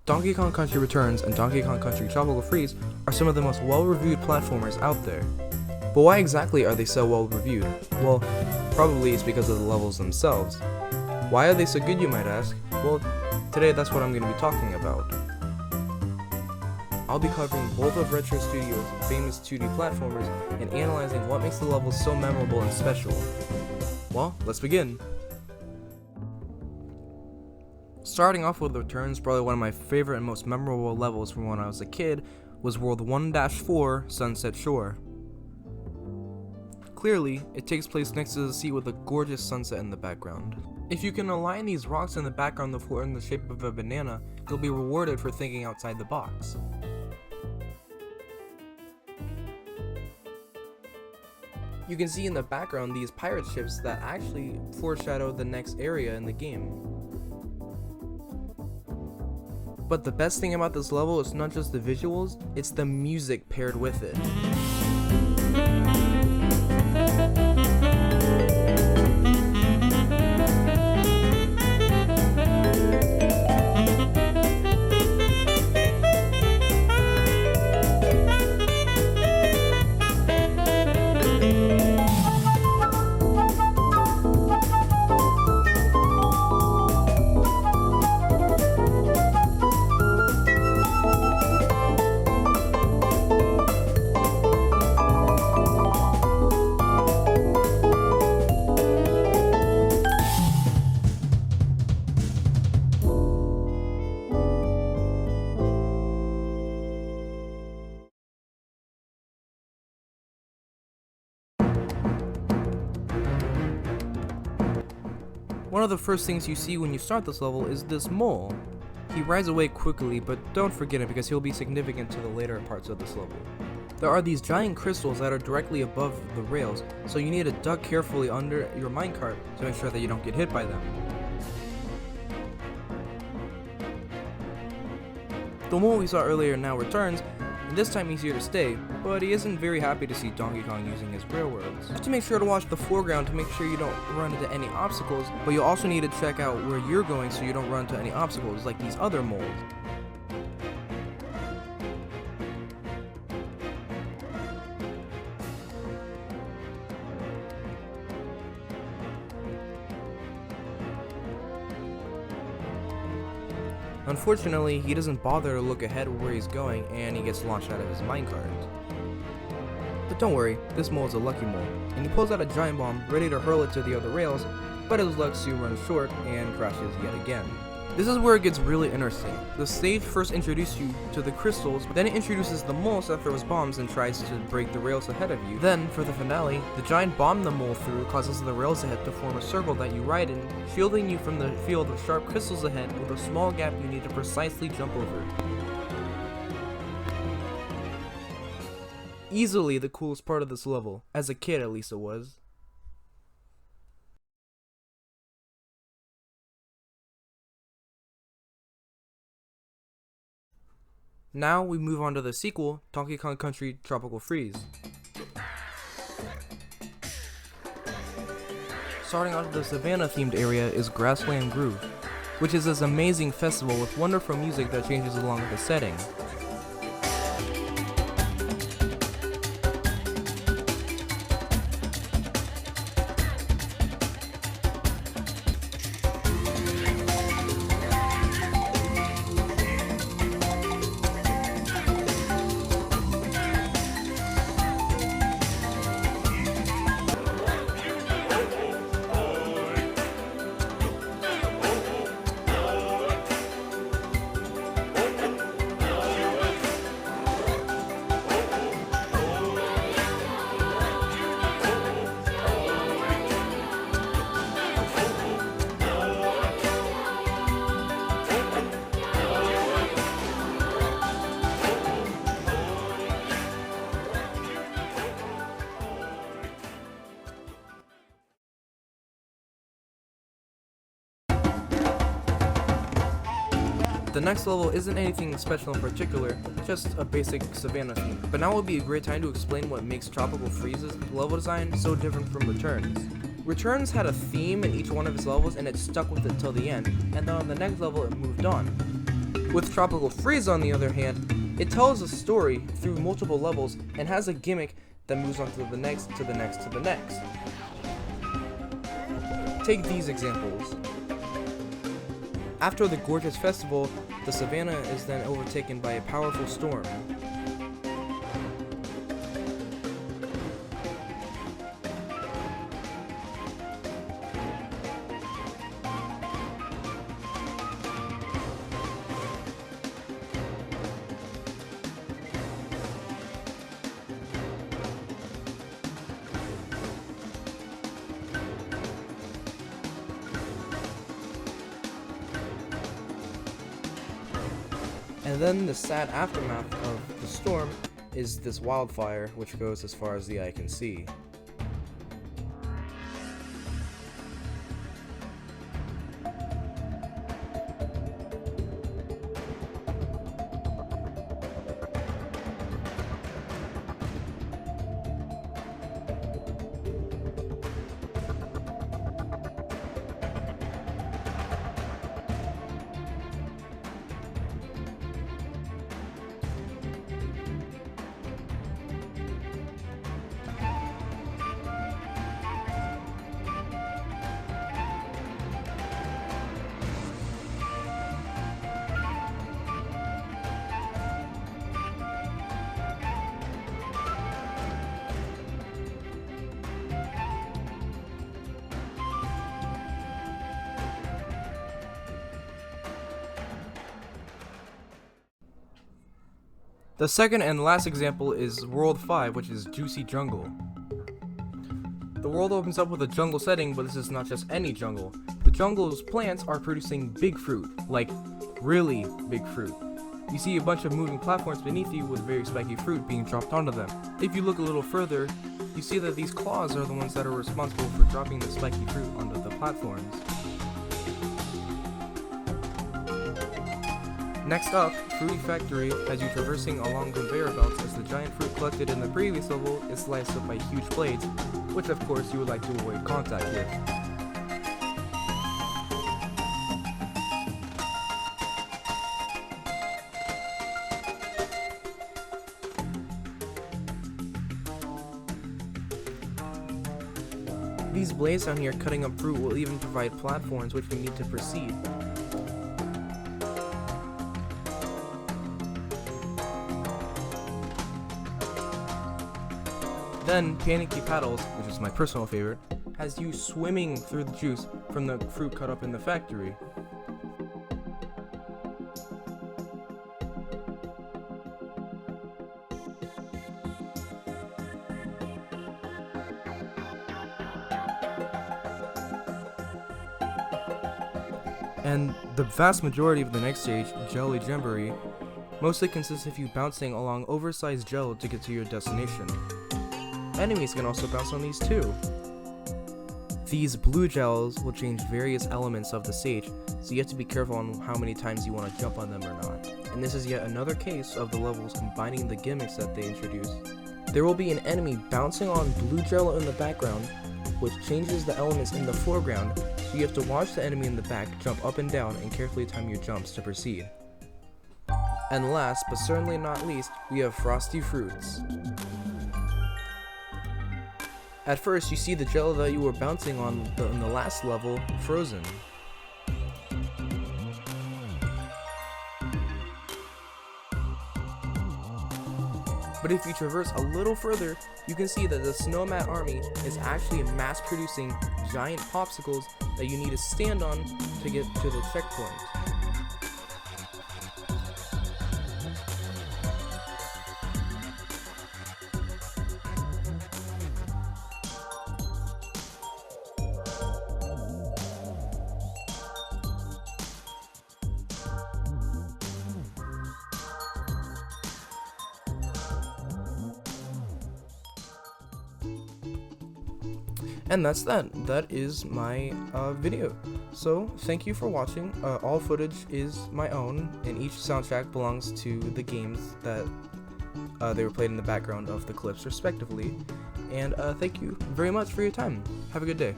Donkey Kong Country Returns and Donkey Kong Country Tropical Freeze are some of the most well-reviewed platformers out there. But why exactly are they so well-reviewed? Well, probably it's because of the levels themselves. Why are they so good, you might ask? Well, today that's what I'm going to be talking about. I'll be covering both of Retro Studios' famous 2D platformers and analyzing what makes the levels so memorable and special. Well, let's begin. Starting off with Returns, probably one of my favorite and most memorable levels from when I was a kid was World 1-4 Sunset Shore. Clearly, it takes place next to the sea with a gorgeous sunset in the background. If you can align these rocks in the background of the floor in the shape of a banana, you'll be rewarded for thinking outside the box. You can see in the background these pirate ships that actually foreshadow the next area in the game. But the best thing about this level is not just the visuals, it's the music paired with it. One of the first things you see when you start this level is this mole. He rides away quickly, but don't forget it because he'll be significant to the later parts of this level. There are these giant crystals that are directly above the rails, so you need to duck carefully under your minecart to make sure that you don't get hit by them. The mole we saw earlier now returns, and this time he's here to stay, but he isn't very happy to see Donkey Kong using his railroads. You have to make sure to watch the foreground to make sure you don't run into any obstacles, but you also need to check out where you're going so you don't run into any obstacles like these other moles. Unfortunately, he doesn't bother to look ahead where he's going and he gets launched out of his minecart. But don't worry, this mole is a lucky mole, and he pulls out a giant bomb ready to hurl it to the other rails, but his luck soon runs short and crashes yet again. This is where it gets really interesting. The stage first introduces you to the crystals, but then it introduces the mole that throws bombs and tries to break the rails ahead of you. Then, for the finale, the giant bomb the mole threw causes the rails ahead to form a circle that you ride in, shielding you from the field of sharp crystals ahead with a small gap you need to precisely jump over. Easily the coolest part of this level, as a kid at least it was. Now we move on to the sequel, Donkey Kong Country Tropical Freeze. Starting out of the Savannah themed area is Grassland Groove, which is this amazing festival with wonderful music that changes along with the setting. The next level isn't anything special in particular, just a basic Savannah theme. But now would be a great time to explain what makes Tropical Freeze's level design so different from Returns. Returns had a theme in each one of its levels and it stuck with it till the end, and then on the next level it moved on. With Tropical Freeze, on the other hand, it tells a story through multiple levels and has a gimmick that moves on to the next, to the next, to the next. Take these examples. After the gorgeous festival, the savannah is then overtaken by a powerful storm. And then the sad aftermath of the storm is this wildfire, which goes as far as the eye can see. The second and last example is World 5, which is Juicy Jungle. The world opens up with a jungle setting, but this is not just any jungle. The jungle's plants are producing big fruit, like really big fruit. You see a bunch of moving platforms beneath you with very spiky fruit being dropped onto them. If you look a little further, you see that these claws are the ones that are responsible for dropping the spiky fruit onto the platforms. Next up, Fruity Factory has you traversing along conveyor belts as the giant fruit collected in the previous level is sliced up by huge blades, which of course you would like to avoid contact with. These blades down here cutting up fruit will even provide platforms which we need to proceed. Then, Panicky Paddles, which is my personal favorite, has you swimming through the juice from the fruit cut up in the factory. And the vast majority of the next stage, Jelly Jamboree, mostly consists of you bouncing along oversized gel to get to your destination. Enemies can also bounce on these too. These blue gels will change various elements of the stage, so you have to be careful on how many times you want to jump on them or not. And this is yet another case of the levels combining the gimmicks that they introduce. There will be an enemy bouncing on blue gel in the background, which changes the elements in the foreground, so you have to watch the enemy in the back jump up and down and carefully time your jumps to proceed. And last, but certainly not least, we have Frosty Fruits. At first, you see the gel that you were bouncing on in the last level frozen. But if you traverse a little further, you can see that the Snowmat Army is actually mass-producing giant popsicles that you need to stand on to get to the checkpoint. And that's that. That is my video. So thank you for watching. All footage is my own, and each soundtrack belongs to the games that they were played in the background of the clips respectively. And thank you very much for your time. Have a good day.